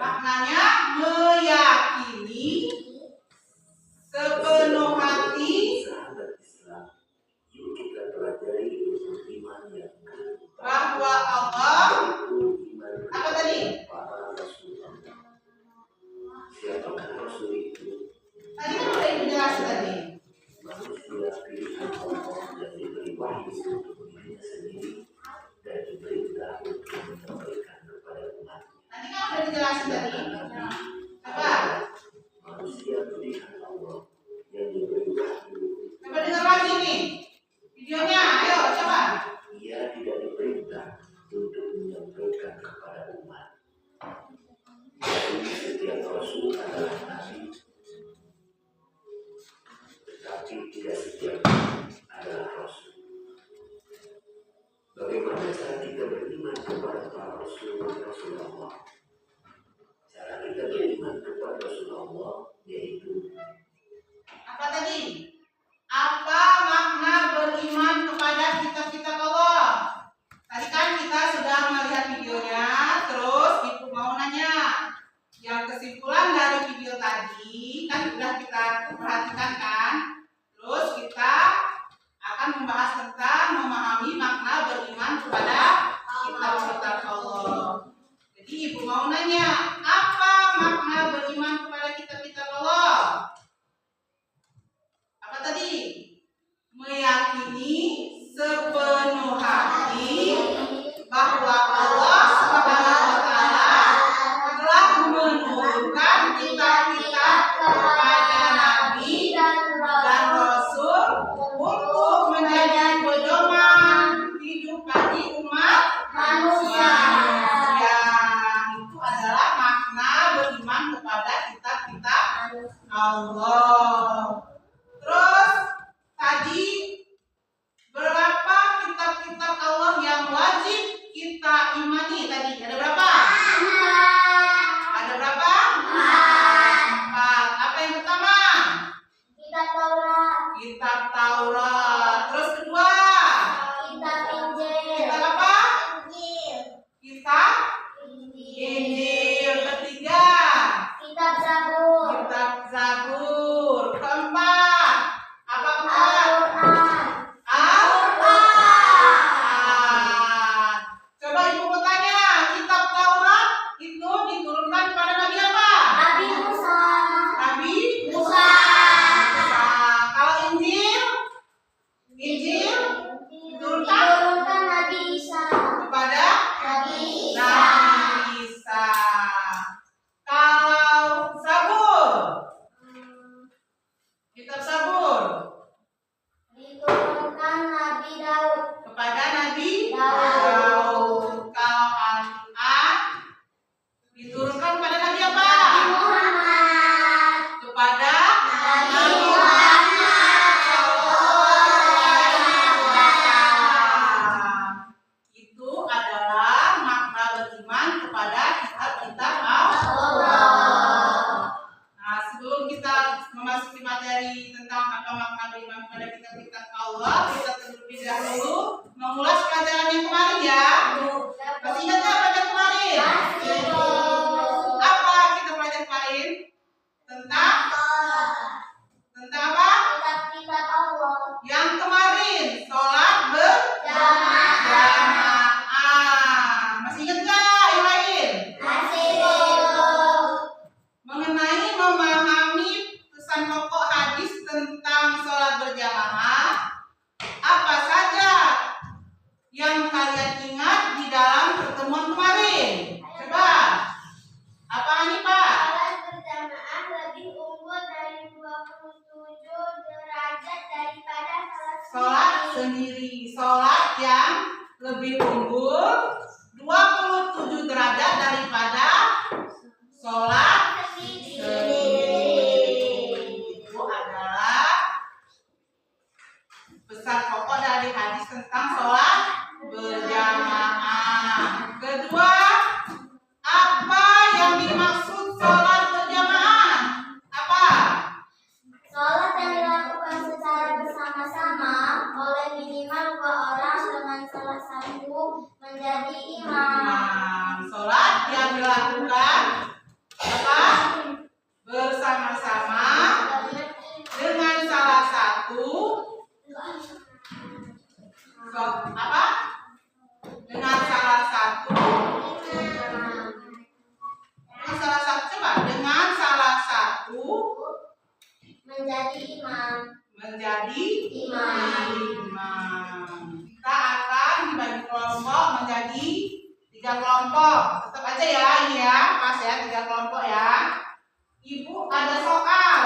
Maknanya meyakini sepenuh hati bahwa Allah apa tadi? Tadi kan udah dijelasin tadi. Tadi kan udah dijelasin tadi. Apa? Coba dengar lagi nih videonya, ayo coba. Ia tidak diperintah untuk menyampaikan kepada umat. Jadi setiap rasul adalah nabi, tetapi tidak setiap adalah rasul. Bagaimana cara kita beriman kepada para rasul Rasulullah? Cara kita beriman kepada Rasulullah yaitu apa tadi? Apa makna beriman kepada kitab-kitab Allah? Tadi kan kita sudah melihat videonya, terus Ibu mau nanya. Yang kesimpulan dari video tadi kan sudah kita perhatikan kan? Terus kita akan membahas tentang memahami makna beriman kepada kitab-kitab Allah. Jadi Ibu mau nanya, apa makna beriman kepada kitab-kitab Allah? Apa tadi? Meyakini sepenuh hati bahwa Allah Subhanahu wa Ta'ala telah menurunkan kitab-kitab kepada Nabi Allah. Terus tadi berapa kitab-kitab Allah yang wajib kita imani tadi? Ada berapa? Ada berapa? 4. Apa yang pertama? Kitab Taurat, Kitab Taurat. Terus kedua? Kitab Injil, Kitab apa? Injil, Kitab Injil, Injil. Ketiga? Kitab Zabur, Kitab Zabur. Keempat? Apa keempat? Al-Quran, Al-Quran. Coba ibu mau tanya, kitab Taurat itu diturunkan pada Nabi apa? Nabi Musa, Nabi Musa, Musa. Kalau Injil? Injil diturunkan Nabi Isa, kepada Nabi Isa, Nabi Isa. Kalau Zabur? Kitab Zabur diturunkan Nabi Daud, kepada Nabi Daud. Daud. Kalau Al-Quran diturunkan pada Nabi apa? Muhammad, Kepada Nabi Nabi Muhammad, Sallallahu Alaihi Wasallam. Itu adalah makna beriman kepada kitab-kitab Allah. Nah, sebelum kita memasuki materi tentang apa makna beriman kepada kitab-kitab Allah, kita terlebih dahulu mengulas pelajaran yang kemarin ya. Masih ingat nggak pelajaran kemarin? Apa kita pelajari kemarin? Tentang apa? Kitab Allah, Yang kemarin sholat berjamaah. Masih ingat nggak yang lain? Mengenai memahami pesan pokok hadis tentang sholat berjamaah, apa saja yang kalian ingat di dalam pertemuan kemarin? Coba. Apa nih Pak? Sholat berjamaah lebih unggul dari 27 derajat daripada Sholat sendiri. Sholat yang lebih unggul 27 derajat daripada sholat sendiri. Itu adalah pesan pokok dari hadis tentang sholat berjamaah. Kedua, apa yang dimaksud sholat berjamaah? Apa? Sholat yang dilakukan secara bersama-sama oleh minimal 2 orang dengan salah satu menjadi imam. Sholat yang dilakukan apa? Bersama-sama dengan salah satu apa? Dengan salah satu coba dengan salah satu Menjadi imam. menjadi Imam. imam. Kita akan dibagi kelompok menjadi 3 kelompok. Tetap aja ya ini ya, pas ya 3 kelompok ya. Ibu ada soal.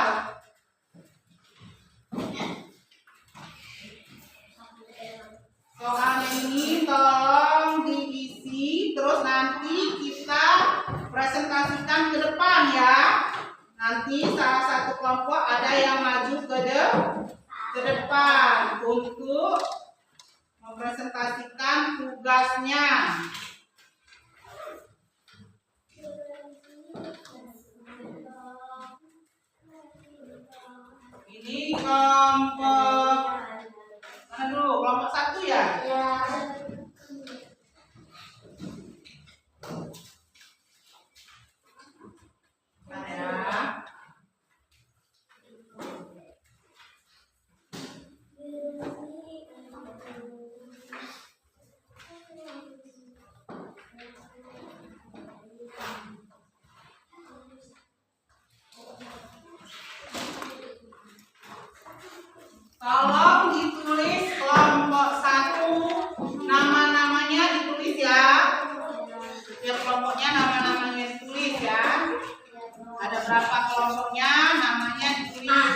Soalnya ini tolong diisi, terus nanti kita presentasikan ke depan ya. Nanti salah satu kelompok ada yang maju ke depan untuk mempresentasikan tugasnya. Ini kelompok mana dulu? Kelompok 1 ya? Ya. Nah, ya. Tolong ditulis kelompok 1 nama-namanya ditulis ya. Setiap kelompoknya nama-namanya ditulis ya. Ada berapa kelompoknya namanya ditulis.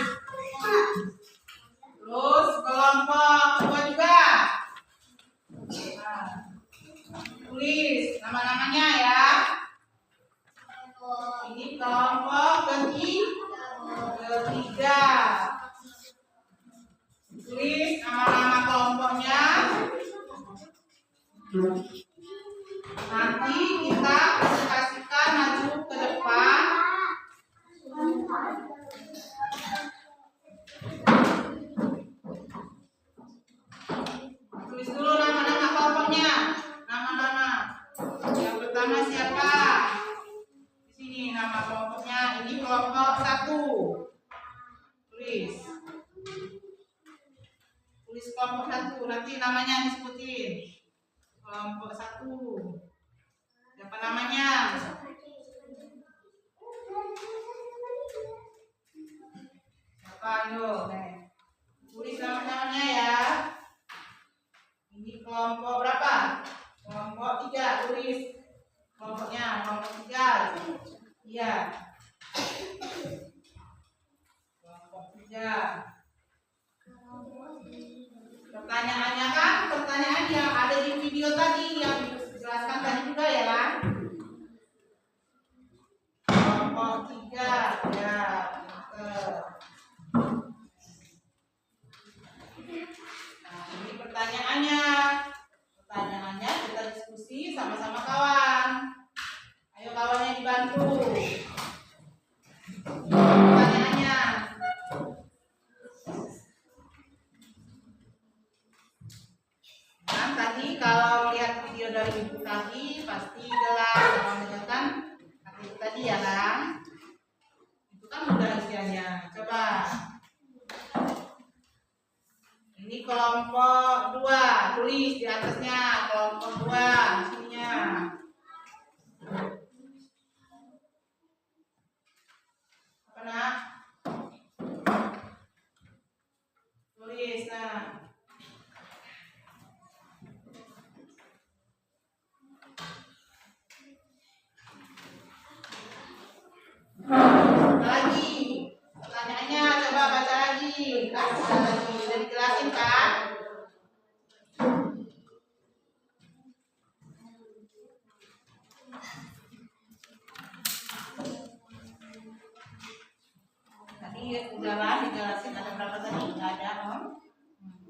Terus kelompok kedua juga. Nah, tulis nama-namanya ya. Ini kelompok ketiga. Nanti namanya disebutin. Kelompok 1. Siapa namanya? Siapa? Ayo, tulis nama-namanya ya. Ini kelompok berapa? Kelompok 3, tulis kelompoknya, kelompok 3. Iya. Kelompok 3. Pertanyaannya kan, pertanyaan yang ada di video tadi yang dijelaskan tadi juga ya kan? Kelompok 3, ya. Nah, ini pertanyaannya. Pertanyaannya kita diskusi sama-sama kawan. Ayo kawannya dibantu. Pertanyaannya. Nah, tadi kalau lihat video dari ibu tadi pasti jelas sama menjelaskan itu tadi ya kan? Itu kan udah isiannya. Coba. Ini kelompok 2, tulis di atasnya kelompok 2 di sininya. Apa nak? Tulis nah. Lagi. Pertanyaannya coba baca lagi. Baca lagi. Udah dijelasin kan? Tadi udah lah dijelasin ada berapa tadi? Enggak ada, Om.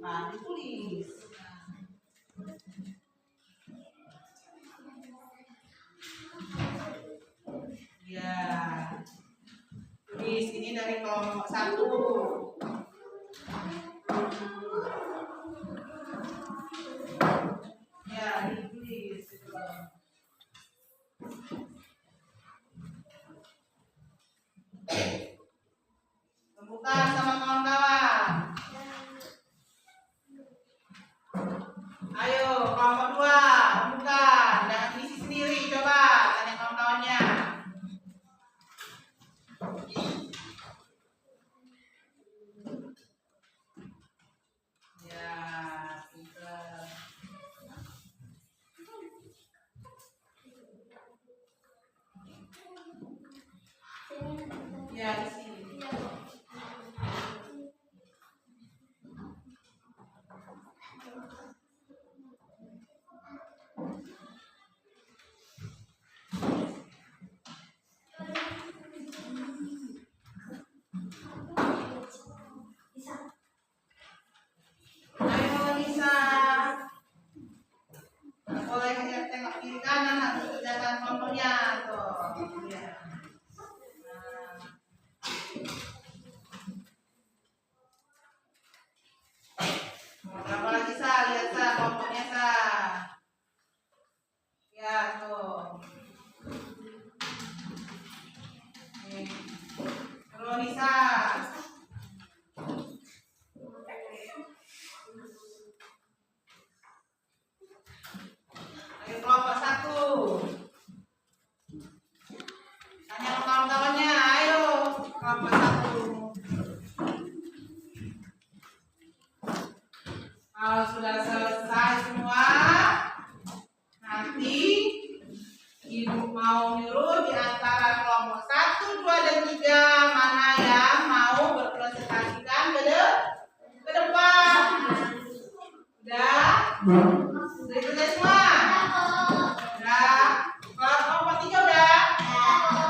Nah, ditulis. Ya. Tulis ini dari kelompok 1. Ya, ditulis. Temukan sama kawan-kawan. Ayo, kelompok 2, temukan. Jangan isi sendiri, coba tanya kawan-kawannya. Ya, pintar. Ya, di sini. Ayo Lisa. Boleh lihat tengok kiri kanan nanti kerjakan kelompoknya tuh. Ya. Berapa lagi Sa? Lihat Sa kelompoknya Sa. Ya tuh. Nih. Terus Nisa. Ayo kelompok 1. Tanya sama kawan-kawannya, ayo kelompok 1. Kalau sudah selesai semua, nanti ibu mau nyuruh di antara kelompok 1, 2, dan 3 mana yang mau berpresentasikan ke depan. Udah? Sudah selesai semua? Udah? Kalau kelompok 3 udah?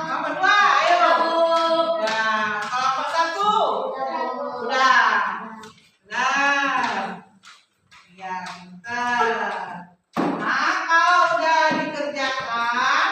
Kelompok 2, ayo. Udah. Kelompok 1? Udah. Udah. Ya, pintar. Nah, kalau udah dikerjakan,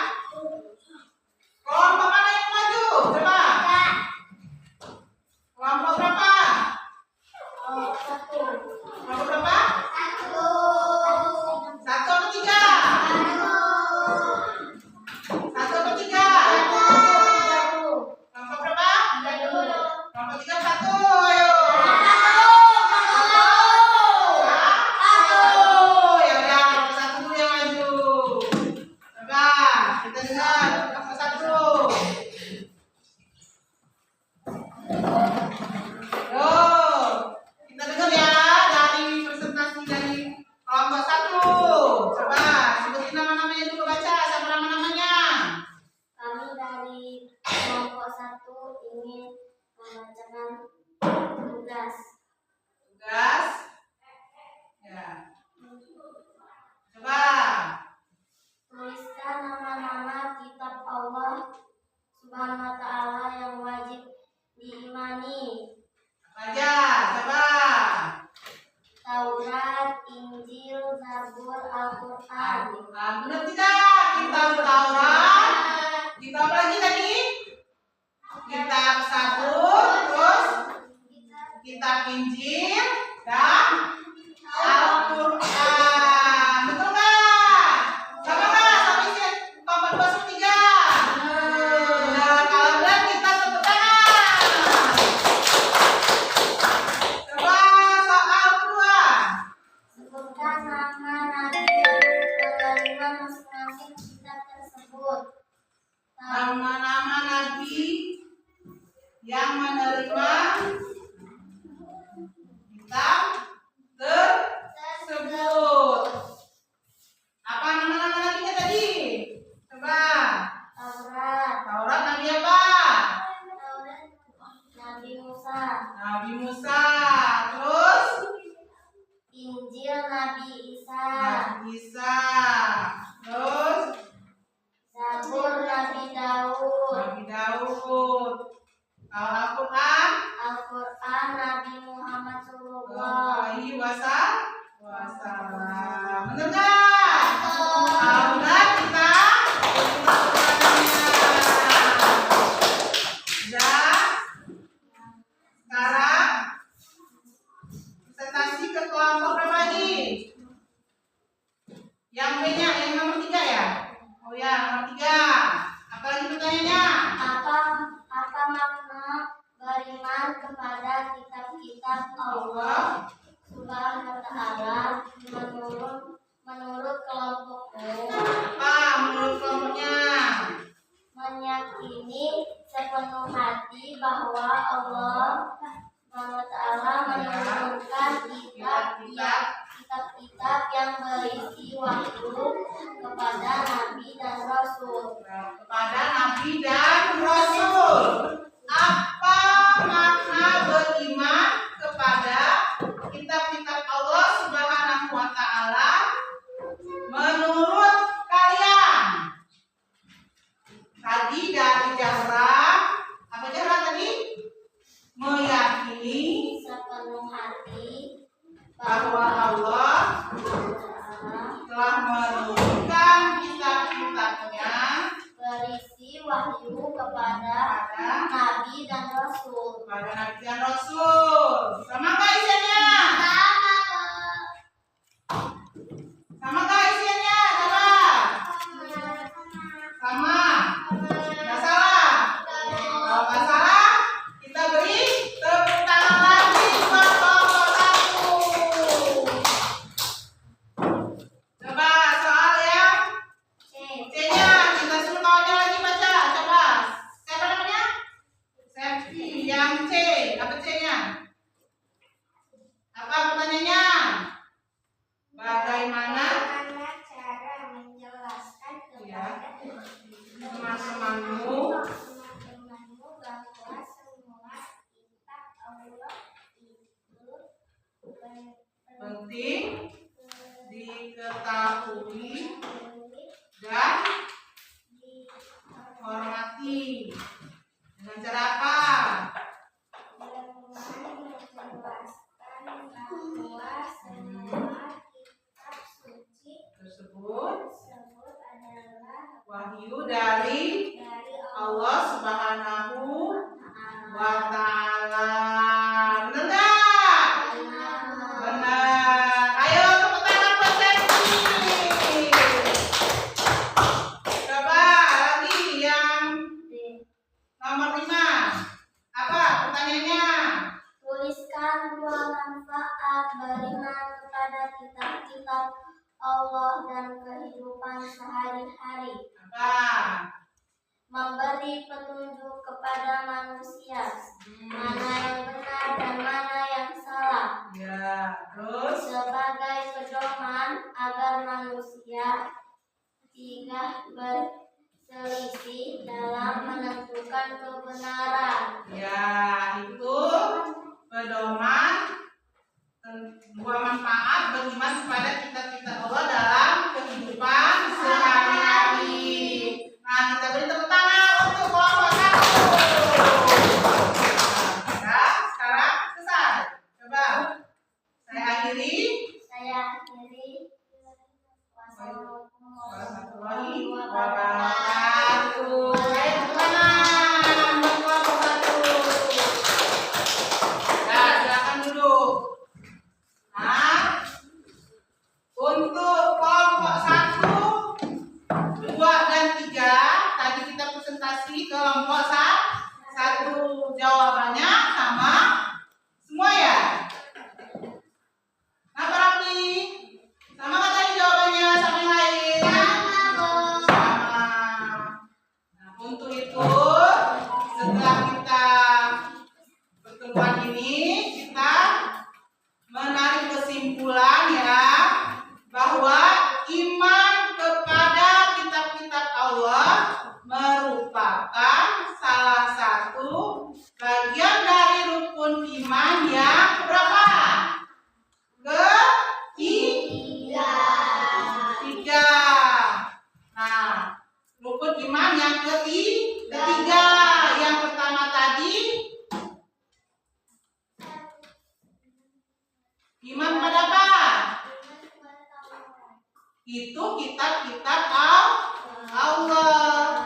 membacakan tugas. Tugas. Ya. Coba. Tuliskan nama-nama kitab Allah Subhanahu wa Ta'ala yang wajib diimani. Apa aja? Coba. Taurat, Injil, Zabur, Al-Quran. Al-Quran. Benar tidak? Kitab Taurat. Kitab apa lagi tadi? Kitab Zabur, terus kitab Injil dan Al-Quran. Betul nggak? Sama nggak? Sama isi 14:3. Nah, kalau benar kita tepuk tangan. Coba soal kedua. Sebutkan nama nabi yang menerima masing-masing kitab tersebut. Nama-nama nabi yang menerima kitab tersebut. Apa nama-nama nabinya tadi? Coba. Taurat, Taurat nabi apa? Nabi Musa. Nabi Musa. Terus Injil, Nabi Isa. Nabi Isa. Terus Zabur, Nabi Daud. Nabi Daud. Kalau Al-Quran Al-Quran, Nabi Muhammad Sallallahu Alaihi Wasallam. Benar nggak? Kalau benar kita sudah. Sekarang presentasi ke kelompok berapa lagi? Yang B-nya, yang nomor 3 ya? Oh ya, nomor 3. Apa lagi pertanyaannya? Apa makna beriman kepada kitab-kitab Allah Subhanahu wa Ta'ala menurut kelompokmu? Apa menurut kelompoknya? Meyakini sepenuh hati bahwa Allah Subhanahu wa Ta'ala menurunkan kitab-kitab yang berisi wahyu kepada Nabi dan Rasul. Kepada Nabi dan Rasul. Apa makna beriman kepada kitab-kitab Allah Subhanahu wa Ta'ala menurut kalian? Tadi dari Zahra, apa Zahra tadi? Meyakini Sepenuh hati bahwa Allah telah menurunkan kitab-kitabnya berisi wahyu kepada pada Nabi dan Rasul. Nabi dan Rasul. Sama nggak isiannya? Sama nggak isiannya? Coba. Sama. Nggak salah. Kalau nggak salah, kita beri tepuk tangan lagi buat kelompok 1. Coba soal yang C-nya, kita suruh kawannya lagi baca. Coba. Siapa namanya? Septi. Yang C. Apa C-nya? Apa pertanyaannya? Bagaimana cara menjelaskan Ya. kepada teman-temanmu teman-temanmu bahwa semua kitab Allah itu penting diketahui dan hormati? Dengan cara apa? menjelaskan bahwa semua kitab suci Tersebut tersebut adalah wahyu dari dari Allah Subhanahu wa Ta'ala. Ta'ala. Benar nggak? Benar. Ayo tepuk tangan buat Septi. Coba lagi yang nomor 5. Apa pertanyaannya? Tuliskan 2 manfaat beriman kepada kitab-kitab Allah dan kehidupan sehari-hari. Apa? Memberi petunjuk kepada manusia mana yang benar dan mana yang salah, Ya, terus sebagai pedoman agar manusia tidak berselisih dalam menentukan kebenaran. ya, kasih kelompok satu. Jawabannya sama semua ya. Nah, Parapi, sama nggak tadi jawabannya sama yang lain? Sama. Nah, untuk itu setelah kita pertemuan ini kita menarik kesimpulan ya bahwa iman kepada kitab-kitab Allah merupakan salah satu bagian dari rukun iman yang berapa? Ketiga. Nah, rukun iman yang ketiga. Yang pertama tadi iman pada apa? Itu kitab-kitab Allah.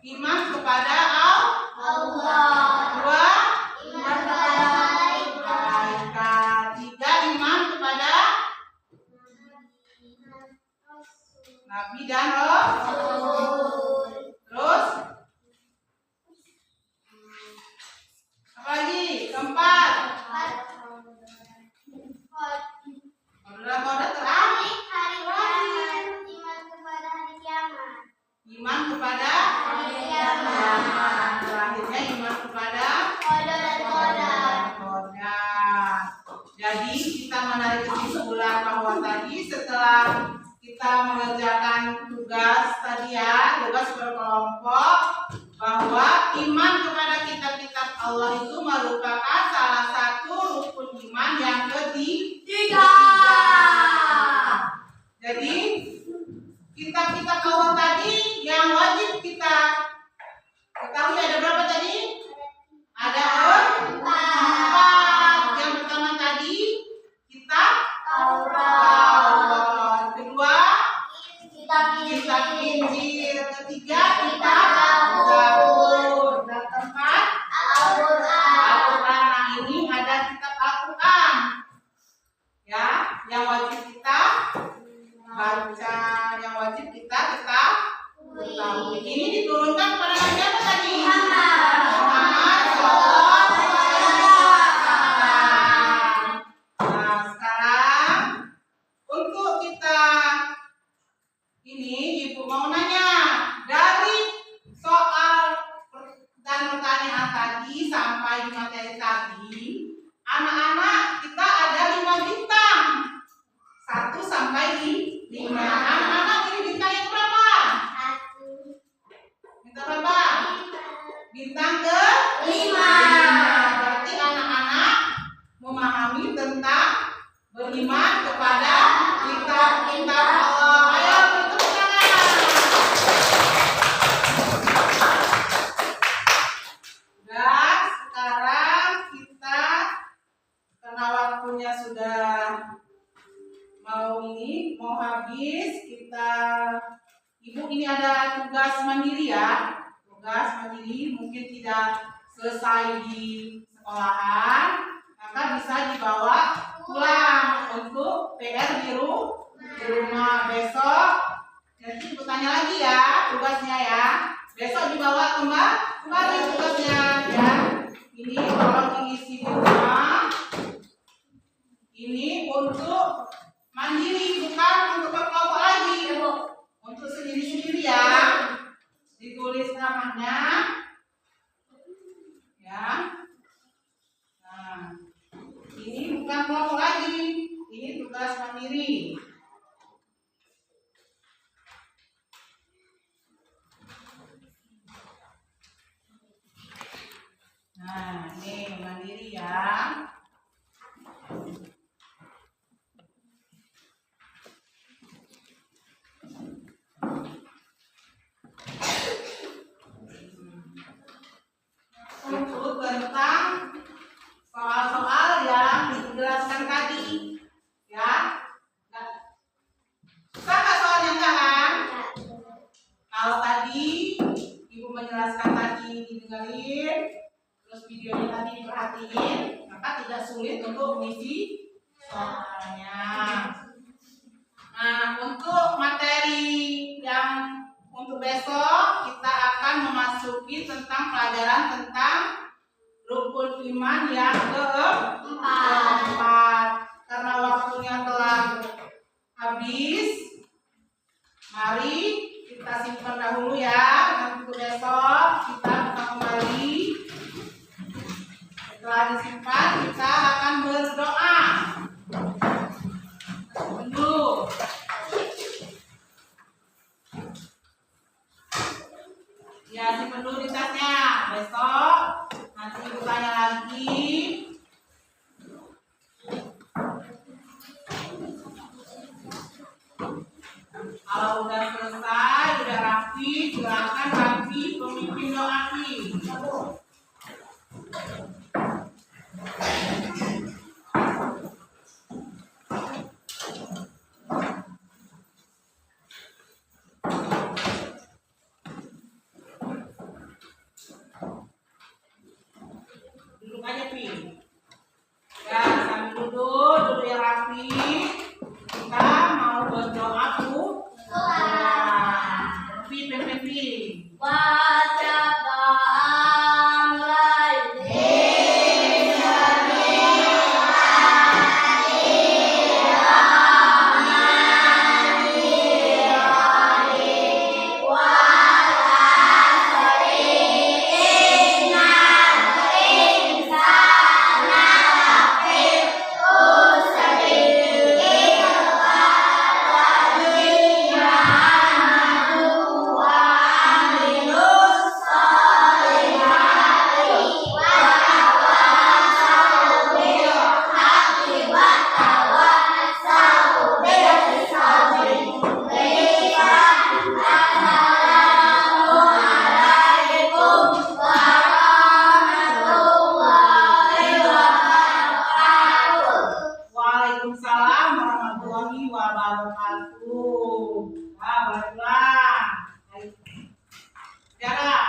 Iman kepada Allah. Dua, Iman kepada malaikat. Tiga, iman kepada Nabi dan Rasul. Terus apa lagi? Keempat. Kode terakhir. Iman kepada Hari kiamat. terakhirnya iman kepada koda. Jadi kita menarik kesimpulan bahwa tadi setelah kita mengerjakan tugas tadi ya, tugas berkelompok, bahwa iman kepada kitab-kitab Allah itu merupakan salah satu rukun iman yang ketiga. Jadi kitab-kitab Allah tadi yang wajib kita ketahui ada berapa tadi? Ada empat. Yang pertama tadi kitab Taurat. Kedua kitab Injil. Ketiga kitab Zabur. Dan keempat Al-Quran. Nah, ini ada kitab Al-Quran ya, yang wajib kita baca, yang wajib kita ketahui. Ini diturunkan pada Nabi apa tadi? Muhammad sallallahu alaihi wasallam. Nah, sekarang untuk kita ini Ibu mau nanya dari soal dan pertanyaan tadi sampai di materi tadi, anak-anak kita ada 5 bintang. 1 sampai 5. Anak-anak ini bintangnya berapa? Bintang berapa? Bintang ke-5. Berarti anak-anak memahami tentang beriman kepada kitab-kitab Allah. Ayo bertepuk tangan. Dan sekarang kita, karena waktunya sudah mau habis, kita Ibu ini ada tugas mandiri ya. Tugas mandiri mungkin tidak selesai di sekolahan, maka bisa dibawa pulang untuk PR di rumah besok. Nanti Ibu tanya lagi ya tugasnya ya. Besok dibawa kembali tugasnya ya. Ini tolong diisi di rumah. Ini untuk mandiri, bukan untuk berkelompok lagi. Untuk sendiri-sendiri ya. Ditulis namanya ya. Nah, ini bukan kelompok lagi. Ini tugas mandiri. Nah, ini mandiri ya. Itu tentang soal-soal yang dijelaskan tadi ya. Bisa nggak soalnya enggak kan? Kalau tadi Ibu menjelaskan tadi didengarin, terus videonya tadi diperhatiin, maka tidak sulit untuk mengisi soalnya. Nah, untuk materi yang Untuk besok kita akan memasuki tentang pelajaran tentang rukun iman yang keempat. Karena waktunya telah habis, mari kita simpan dahulu ya. Nanti untuk besok kita bisa kembali. Setelah disimpan, kita akan berdoa. Dulu. Ya, simpan dulu di tasnya. Besok nanti ibu tanya lagi. Kalau udah selesai, udah rapi, silakan rapi pemimpin doain. Duduk aja, Pi. Ya, sambil duduk yang rapi. Kita mau berdoa tuh. Pi. Waalaikumsalam warahmatullahi wabarakatuh. Nah, baiklah. Jarak.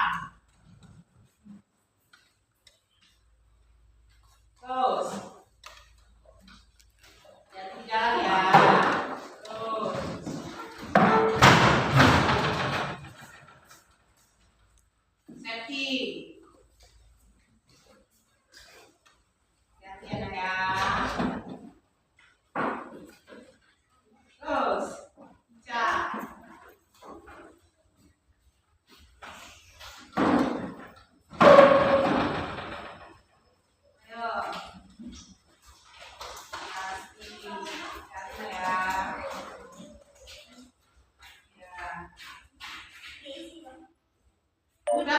Terus. Jadi jalan ya. Terus. Safety.